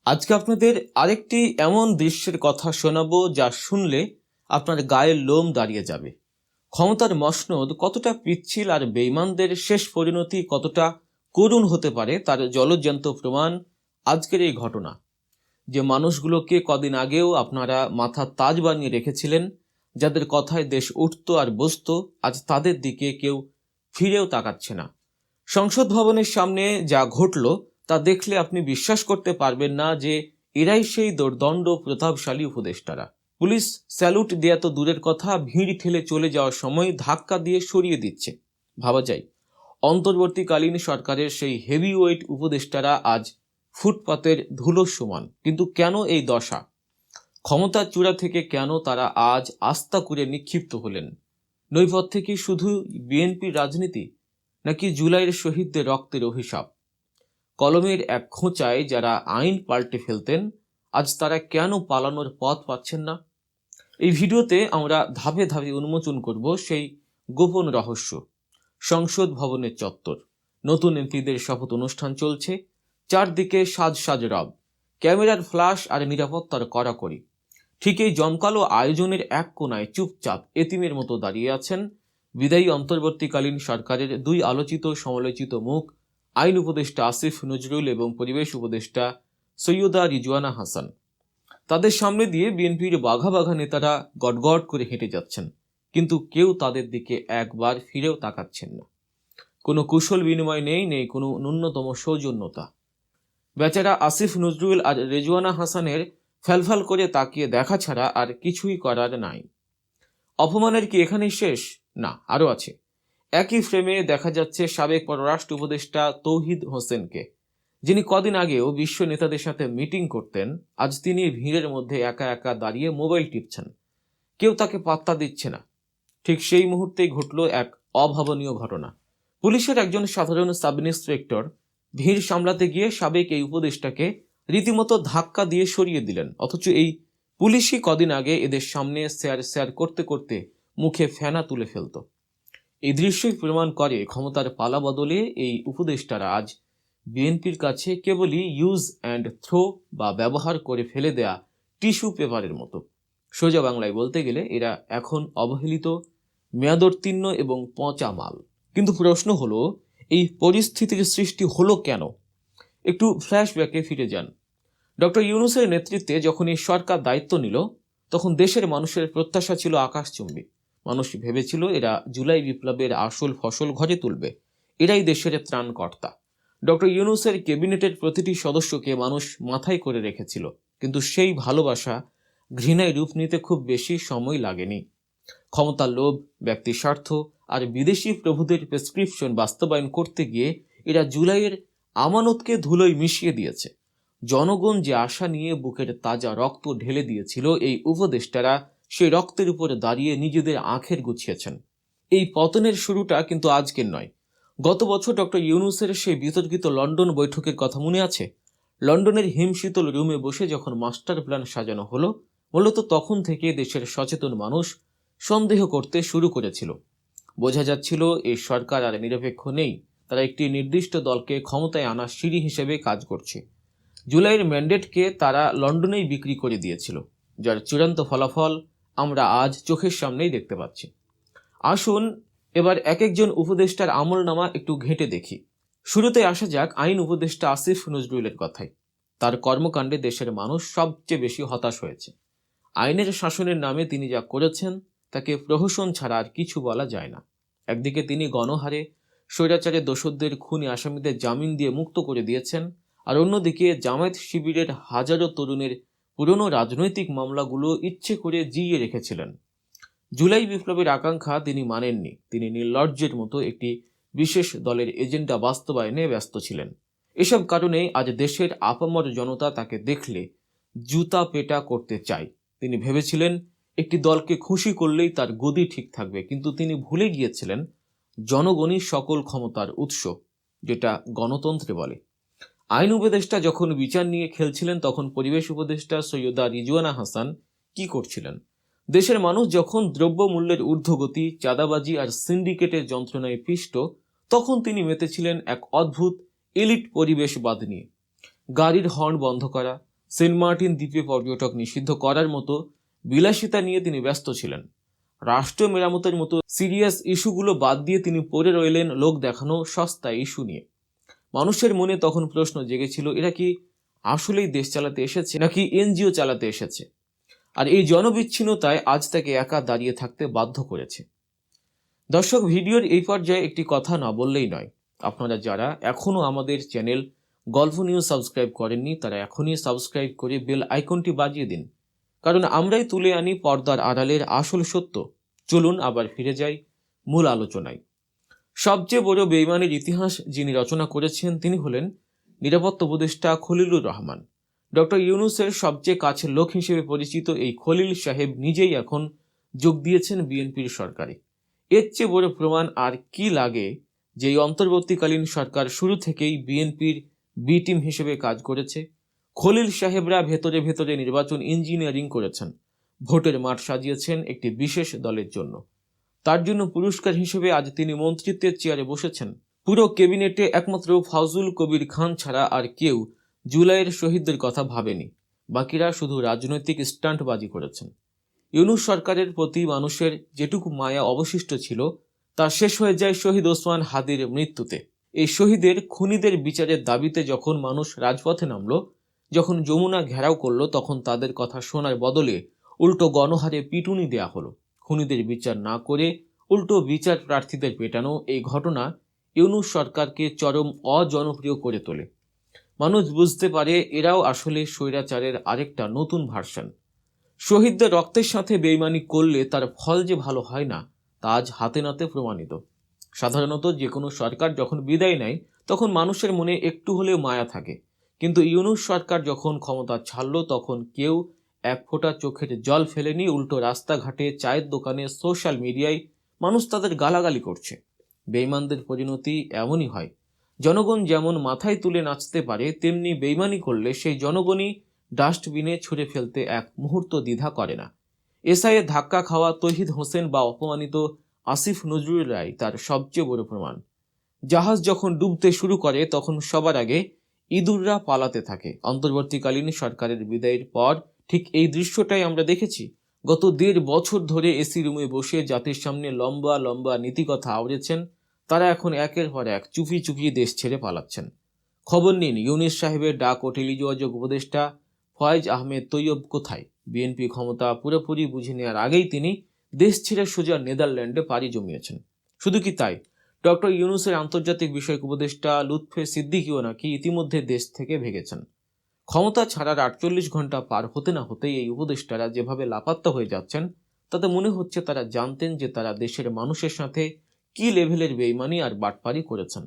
আজকে আপনাদের আরেকটি এমন দৃশ্যের কথা শোনাবো যা শুনলে আপনার গায়ের লোম দাঁড়িয়ে যাবে। ক্ষমতার মসনদ কতটা পিচ্ছিল আর বেঈমানদের শেষ পরিণতি কতটা করুণ হতে পারে তার জলজ্যান্ত প্রমাণ আজকের এই ঘটনা। যে মানুষগুলোকে কদিন আগেও আপনারা মাথার তাজ বানিয়ে রেখেছিলেন, যাদের কথায় দেশ উঠত আর বসত, আজ তাদের দিকে কেউ ফিরেও তাকাচ্ছে না। সংসদ ভবনের সামনে যা ঘটল তা দেখলে আপনি বিশ্বাস করতে পারবেন না যে এরাই সেই দুর্দণ্ড প্রতাপশালী উপদেষ্টারা। পুলিশ স্যালুট দেয়া তো দূরের কথা, ভিড় ঠেলে চলে যাওয়ার সময় ধাক্কা দিয়ে সরিয়ে দিচ্ছে। ভাবা যায় অন্তর্বর্তীকালীন সরকারের সেই হেভিওয়েট উপদেষ্টারা আজ ফুটপাতের ধুলোর সমান। কিন্তু কেন এই দশা? ক্ষমতার চূড়া থেকে কেন তারা আজ আস্থা করে নিক্ষিপ্ত হলেন? নৈপথ্যে কি শুধু বিএনপির রাজনীতি, নাকি জুলাইয়ের শহীদদের রক্তের অভিশাপ? কলমের এক খোঁচায় যারা আইন পাল্টে ফেলতেন, আজ তারা কেন পালানোর পথ পাচ্ছেন না? এই ভিডিওতে আমরা ধাপে ধাপে উন্মোচন করব সেই গোপন রহস্য। সংসদ ভবনের চত্বর, নতুন এমপিদের শপথ অনুষ্ঠান চলছে, চারদিকে সাজ সাজ রব, ক্যামেরার ফ্ল্যাশ আর নিরাপত্তার কড়াকড়ি। ঠিক এই জমকালো আয়োজনের এক কোনায় চুপচাপ এতিমের মতো দাঁড়িয়ে আছেন বিদায়ী অন্তর্বর্তীকালীন সরকারের দুই আলোচিত সমালোচিত মুখ, আইন উপদেষ্টা আসিফ নজরুল এবং পরিবেশ উপদেষ্টা সৈয়দা রিজওয়ানা হাসান। তাদের সামনে দিয়ে বিএনপির বাঘা বাঘা নেতারা গটগট করে হেঁটে যাচ্ছেন, কিন্তু কেউ তাদের দিকে একবার ফিরেও তাকাচ্ছেন না। কোনো কুশল বিনিময় নেই কোনো ন্যূনতম সৌজন্যতা। বেচারা আসিফ নজরুল আর রেজওয়ানা হাসানের ফ্যালফ্যাল করে তাকিয়ে দেখা ছাড়া আর কিছুই করার নাই। অপমানের কি এখানেই শেষ? না, আরও আছে। একই ফ্রেমে দেখা যাচ্ছে সাবেক পররাষ্ট্র উপদেষ্টা তৌহিদ হোসেনকে, যিনি কদিন আগেও বিশ্ব নেতাদের সাথে মিটিং করতেন। আজ তিনি ভিড়ের মধ্যে একা একা দাঁড়িয়ে মোবাইল টিপছেন, কেউ তাকে পাত্তা দিচ্ছে না। ঠিক সেই মুহূর্তেই ঘটল এক অভাবনীয় ঘটনা। পুলিশের একজন সাধারণ সাব ইন্সপেক্টর ভিড় সামলাতে গিয়ে সাবেক এই উপদেষ্টাকে রীতিমতো ধাক্কা দিয়ে সরিয়ে দিলেন। অথচ এই পুলিশই কদিন আগে এদের সামনে স্যার করতে করতে মুখে ফেনা তুলে ফেলত। এই দৃশ্যই প্রমাণ করে ক্ষমতার পালা বদলে এই উপদেষ্টারা আজ বিএনপির কাছে কেবলই ইউজ অ্যান্ড থ্রো বা ব্যবহার করে ফেলে দেয়া টিস্যু পেপারের মতো। সোজা বাংলায় বলতে গেলে এরা এখন অবহেলিত, মেয়াদোত্তীর্ণ এবং পচা মাল। কিন্তু প্রশ্ন হলো, এই পরিস্থিতির সৃষ্টি হলো কেন? একটু ফ্ল্যাশব্যাকে ফিরে যান। ডক্টর ইউনূসের নেতৃত্বে যখন এই সরকার দায়িত্ব নিল, তখন দেশের মানুষের প্রত্যাশা ছিল আকাশচুম্বী। মানুষ ভেবেছিল এরা জুলাই বিপ্লবের আসল ফসল ঘরে তুলবে, এরাই দেশের ত্রাণকর্তা। ডক্টর ইউনূসের ক্যাবিনেটের প্রতিটি সদস্যকে মানুষ মাথায় করে রেখেছিল। কিন্তু সেই ভালোবাসা ঘৃণায় রূপ নিতে খুব বেশি সময় লাগেনি। ক্ষমতার লোভ, ব্যক্তি স্বার্থ আর বিদেশি প্রভুদের প্রেসক্রিপশন বাস্তবায়ন করতে গিয়ে এরা জুলাইয়ের আমানতকে ধুলোয় মিশিয়ে দিয়েছে। জনগণ যে আশা নিয়ে বুকের তাজা রক্ত ঢেলে দিয়েছিল, এই উপদেষ্টারা সেই রক্তের উপর দাঁড়িয়ে নিজেদের আঁখের গুছিয়েছেন। এই পতনের শুরুটা কিন্তু আজকের নয়। গত বছর ডক্টর ইউনূসের সেই বিতর্কিত লন্ডন বৈঠকের কথা মনে আছে? লন্ডনের হিমশীতল রুমে বসে যখন মাস্টার প্ল্যান সাজানো হলো, মূলত তখন থেকে দেশের সচেতন মানুষ সন্দেহ করতে শুরু করেছিল। বোঝা যাচ্ছিল এই সরকার আর নিরপেক্ষ নেই, তারা একটি নির্দিষ্ট দলকে ক্ষমতায় আনার সিঁড়ি হিসেবে কাজ করছে। জুলাইয়ের ম্যান্ডেটকে তারা লন্ডনেই বিক্রি করে দিয়েছিল, যার চূড়ান্ত ফলাফল আমরা আজ চোখের সামনেই দেখতে পাচ্ছি। আসুন এবার এক একজন উপদেষ্টার আমলনামা একটু ঘেঁটে দেখি। শুরুতে আসা যাক আইন উপদেষ্টা আসিফ নজরুলের কথায়। তার কর্মকাণ্ডে দেশের মানুষ সবচেয়ে বেশি হতাশ হয়েছে। আইনের শাসনের নামে তিনি যা করেছেন তাকে প্রহসন ছাড়া আর কিছু বলা যায় না। একদিকে তিনি গণহারে স্বৈরাচারের দোষরদের খুনি আসামিদের জামিন দিয়ে মুক্ত করে দিয়েছেন, আর অন্যদিকে জামায়াত শিবিরের হাজারো তরুণের পুরনো রাজনৈতিক মামলাগুলো ইচ্ছে করে জিইয়ে রেখেছিলেন। জুলাই বিপ্লবের আকাঙ্ক্ষা তিনি মানেননি। তিনি নির্লজ্জের মতো একটি বিশেষ দলের এজেন্ডা বাস্তবায়নে ব্যস্ত ছিলেন। এসব কারণে আজ দেশের আপামর জনতা তাকে দেখলে জুতা পেটা করতে চায়। তিনি ভেবেছিলেন একটি দলকে খুশি করলেই তার গদি ঠিক থাকবে, কিন্তু তিনি ভুলে গিয়েছিলেন জনগণই সকল ক্ষমতার উৎস, যেটা গণতন্ত্রে বলে। আইন উপদেষ্টা যখন বিচার নিয়ে খেলছিলেন, তখন পরিবেশ উপদেষ্টা সৈয়দা রিজওয়ানা হাসান কি করছিলেন? দেশের মানুষ যখন দ্রব্যমূল্যের ঊর্ধ্বগতি, চাঁদাবাজি আর সিন্ডিকেটের যন্ত্রণায় পিষ্ট, তখন তিনি মেতেছিলেন এক অদ্ভুত এলিট পরিবেশবাদ নিয়ে। গাড়ির হর্ন বন্ধ করা, সেন্ট মার্টিন দ্বীপে পর্যটক নিষিদ্ধ করার মতো বিলাসিতা নিয়ে তিনি ব্যস্ত ছিলেন। রাষ্ট্র মেরামতের মতো সিরিয়াস ইস্যুগুলো বাদ দিয়ে তিনি পড়ে রইলেন লোক দেখানো সস্তা ইস্যু নিয়ে। মানুষের মনে তখন প্রশ্ন জেগেছিল, এরা কি আসলেই দেশ চালাতে এসেছে নাকি এনজিও চালাতে এসেছে? আর এই জনবিচ্ছিন্নতায় আজ তাকে একা দাঁড়িয়ে থাকতে বাধ্য করেছে। দর্শক, ভিডিওর এই পর্যায়ে একটি কথা না বললেই নয়। আপনারা যারা এখনও আমাদের চ্যানেল গল্প নিউজ সাবস্ক্রাইব করেননি, তারা এখনই সাবস্ক্রাইব করে বেল আইকনটি বাজিয়ে দিন, কারণ আমরাই তুলে আনি পর্দার আড়ালের আসল সত্য। চলুন আবার ফিরে যাই মূল আলোচনায়। সবচেয়ে বড় বেঈমানের ইতিহাস যিনি রচনা করেছেন তিনি হলেন নিরাপত্তা উপদেষ্টা খলিলুর রহমান। ডক্টর ইউনূসের সবচেয়ে কাছের লোক হিসেবে পরিচিত এই খলিল সাহেব নিজেই এখন যোগ দিয়েছেন বিএনপির সরকারে। এর চেয়ে বড় প্রমাণ আর কি লাগে যে এই অন্তর্বর্তীকালীন সরকার শুরু থেকেই বিএনপির বি টিম হিসেবে কাজ করেছে। খলিল সাহেবরা ভেতরে ভেতরে নির্বাচন ইঞ্জিনিয়ারিং করেছেন, ভোটের মাঠ সাজিয়েছেন একটি বিশেষ দলের জন্য। তার জন্য পুরস্কার হিসেবে আজ তিনি মন্ত্রিত্বের চেয়ারে বসেছেন। পুরো ক্যাবিনেটে একমাত্র ফাউজুল কবির খান ছাড়া আর কেউ জুলাইয়ের শহীদদের কথা ভাবেনি। বাকিরা শুধু রাজনৈতিক স্টান্টবাজি করেছেন। ইউনূস সরকারের প্রতি মানুষের যেটুকু মায়া অবশিষ্ট ছিল তা শেষ হয়ে যায় শহীদ ওসমান হাদির মৃত্যুতে। এই শহীদের খুনিদের বিচারের দাবিতে যখন মানুষ রাজপথে নামল, যখন যমুনা ঘেরাও করলো, তখন তাদের কথা শোনার বদলে উল্টো গণহারে পিটুনি দেয়া হলো। খুনিদের বিচার না করে উল্টো বিচার প্রার্থীদের পেটানো এই ঘটনা ইউনূস সরকারকে চরম অজনপ্রিয় করে তোলে। মানুষ বুঝতে পারে এরাও আসলে স্বৈরাচারের আরেকটা নতুন ভার্সন। শহীদদের রক্তের সাথে বেইমানি করলে তার ফল যে ভালো হয় না তা আজ হাতে নাতে প্রমাণিত। সাধারণত যে কোনো সরকার যখন বিদায় নেয় তখন মানুষের মনে একটু হলেও মায়া থাকে, কিন্তু ইউনূস সরকার যখন ক্ষমতা ছাড়ল তখন কেউ এক ফোঁটা চোখের জল ফেলেনি। উল্টো রাস্তাঘাটে, চায়ের দোকানে, সোশ্যাল মিডিয়ায় মানুষ তাদের গালাগালি করছে। বেইমানদের পরিণতি এমনই হয়। জনগণ যেমন মাথায় তুলে নাচতে পারে, তেমনি বেইমানি করলে সেই জনগণই ডাস্টবিনে ছুঁড়ে ফেলতে এক মুহূর্ত দ্বিধা করে না। এসআইয়ে ধাক্কা খাওয়া তৌহিদ হোসেন বা অপমানিত আসিফ নজরুল রায় তার সবচেয়ে বড় প্রমাণ। জাহাজ যখন ডুবতে শুরু করে তখন সবার আগে ইঁদুররা পালাতে থাকে। অন্তর্বর্তীকালীন সরকারের বিদায়ের পর ঠিক এই দৃশ্যটাই আমরা দেখেছি। গত 1.5 বছর ধরে এসি রুমে বসে জাতির সামনে লম্বা লম্বা নীতিকথা আওড়েছেন, তারা এখন একের পর এক চুপি চুপি দেশ ছেড়ে পালাচ্ছেন। খবর নিন, ইউনূস সাহেবের ডাক ও টেলিযোগাযোগ উপদেষ্টা ফয়েজ আহমেদ তৈয়ব কোথায়? বিএনপি ক্ষমতা পুরোপুরি বুঝে নেওয়ার আগেই তিনি দেশ ছেড়ে সোজা নেদারল্যান্ডে পাড়ি জমিয়েছেন। শুধু কি তাই, ডক্টর ইউনূসের আন্তর্জাতিক বিষয়ক উপদেষ্টা লুৎফে সিদ্দিকীও নাকি ইতিমধ্যে দেশ থেকে ভেগেছেন। ক্ষমতা ছাড়ার 48 ঘন্টা পার হতে না হতেই এই উপদেষ্টারা যেভাবে লাপাত্তা হয়ে যাচ্ছেন তাতে মনে হচ্ছে তারা জানতেন যে তারা দেশের মানুষের সাথে কি লেভেলের বেইমানি আর বাটপারি করেছেন।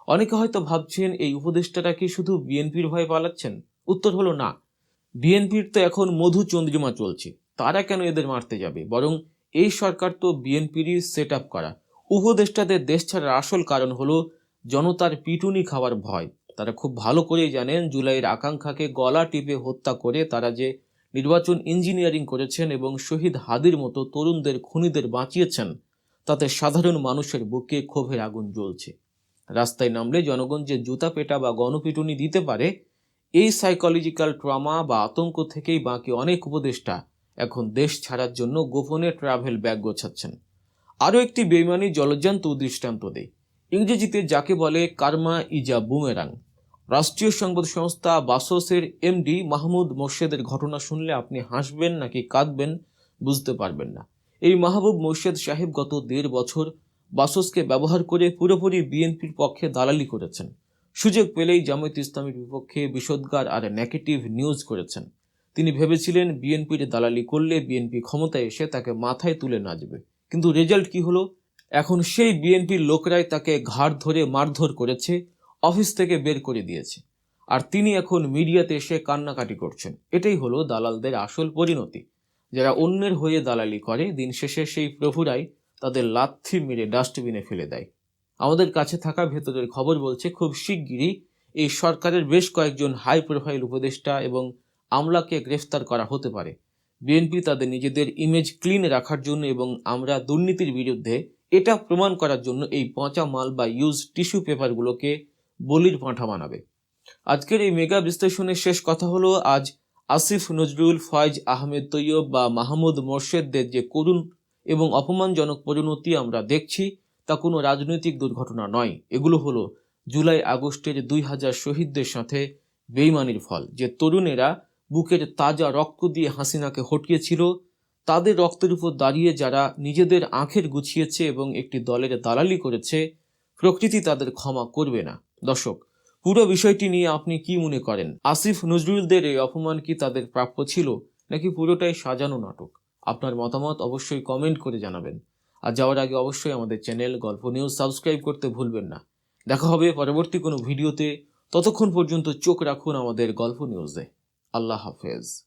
অনেকে হয়তো ভাবছেন এই উপদেষ্টারা কি শুধু বিএনপির ভয়ে পালাচ্ছেন। উত্তর হলো না। বিএনপির তো এখন মধু চন্দ্রিমা চলছে, তারা কেন এদের মারতে যাবে? বরং এই সরকার তো বিএনপিরই সেট আপ করা। উপদেষ্টাদের দেশ ছাড়ার আসল কারণ হলো জনতার পিটুনি খাওয়ার ভয়। তারা খুব ভালো করেই জানেন জুলাইয়ের আকাঙ্ক্ষাকে গলা টিপে হত্যা করে তারা যে নির্বাচন ইঞ্জিনিয়ারিং করেছেন এবং শহীদ হাদির মতো তরুণদের খুনিদের বাঁচিয়েছেন, তাতে সাধারণ মানুষের বুকে ক্ষোভের আগুন জ্বলছে। রাস্তায় নামলে জনগণ যে জুতা পেটা বা গণপিটুনি দিতে পারে, এই সাইকোলজিক্যাল ট্রমা বা আতঙ্ক থেকেই বাকি অনেক উপদেষ্টা এখন দেশ ছাড়ার জন্য গোপনে ট্রাভেল ব্যাগ গোছাচ্ছেন। আরও একটি বেইমানি জলজ্যান্ত দৃষ্টান্ত দেয়। ইংরেজিতে যাকে বলে কার্মা ইজা বুমেরাং। রাষ্ট্রীয় সংবাদ সংস্থা বাসসের এমডি মাহমুদ মোর্শেদের ঘটনা শুনলে আপনি হাসবেন নাকি কাঁদবেন বুঝতে পারবেন না। এই মাহবুব মোর্শেদ সাহেব গত 1.5 বছর বাসসকে ব্যবহার করে পুরোপুরি বিএনপির পক্ষে দালালি করেছেন। সুযোগ পেলেই জামায়াত ইসলামীর বিপক্ষে বিষোদ্গার আর নেগেটিভ নিউজ করেছেন। তিনি ভেবেছিলেন বিএনপির দালালি করলে বিএনপি ক্ষমতায় এসে তাকে মাথায় তুলে নাচবে, কিন্তু রেজাল্ট কি হলো? এখন সেই বিএনপির লোকরাই তাকে ঘাড় ধরে মারধর করেছে, অফিস থেকে বের করে দিয়েছে, আর তিনি এখন মিডিয়াতে এসে কান্নাকাটি করছেন। এটাই হলো দালালদের আসল পরিণতি। যারা অন্যের হয়ে দালালি করে, দিন শেষে সেই প্রভুরাই তাদের লাথি মেরে ডাস্টবিনে ফেলে দেয়। আমাদের কাছে থাকা ভেতরের খবর বলছে খুব শিগগিরই এই সরকারের বেশ কয়েকজন হাই প্রোফাইল উপদেষ্টা এবং আমলাকে গ্রেফতার করা হতে পারে। বিএনপি তাদের নিজেদের ইমেজ ক্লিন রাখার জন্য এবং আমরা দুর্নীতির বিরুদ্ধে এটা প্রমাণ করার জন্য এই পচা মাল বা ইউজ টিস্যু পেপারগুলোকে বলির পাঁঠা বানাবে। আজকের এই মেগা বিশ্লেষণের শেষ কথা হলো, আজ আসিফ নজরুল, ফয়েজ আহমেদ তৈয়ব বা মাহমুদ মোর্শেদদের যে করুণ এবং অপমানজনক পরিণতি আমরা দেখছি তা কোনো রাজনৈতিক দুর্ঘটনা নয়। এগুলো হলো জুলাই আগস্টের 2000 শহীদদের সাথে বেইমানির ফল। যে তরুণেরা বুকের তাজা রক্ত দিয়ে হাসিনাকে হটিয়েছিল, তাদের রক্তের উপর দাঁড়িয়ে যারা নিজেদের আঁখের গুছিয়েছে এবং একটি দলের দালালি করেছে, প্রকৃতি তাদের ক্ষমা করবে না। দর্শক, পুরো বিষয়টি নিয়ে আপনি কি মনে করেন? আসিফ নজরুলদের এই অপমান কি তাদের প্রাপ্য ছিল, নাকি পুরোটাই সাজানো নাটক? আপনার মতামত অবশ্যই কমেন্ট করে জানাবেন। আর যাওয়ার আগে অবশ্যই আমাদের চ্যানেল গল্প নিউজ সাবস্ক্রাইব করতে ভুলবেন না। দেখা হবে পরবর্তী কোনো ভিডিওতে। ততক্ষণ পর্যন্ত চোখ রাখুন আমাদের গল্প নিউজে। আল্লাহ হাফেজ।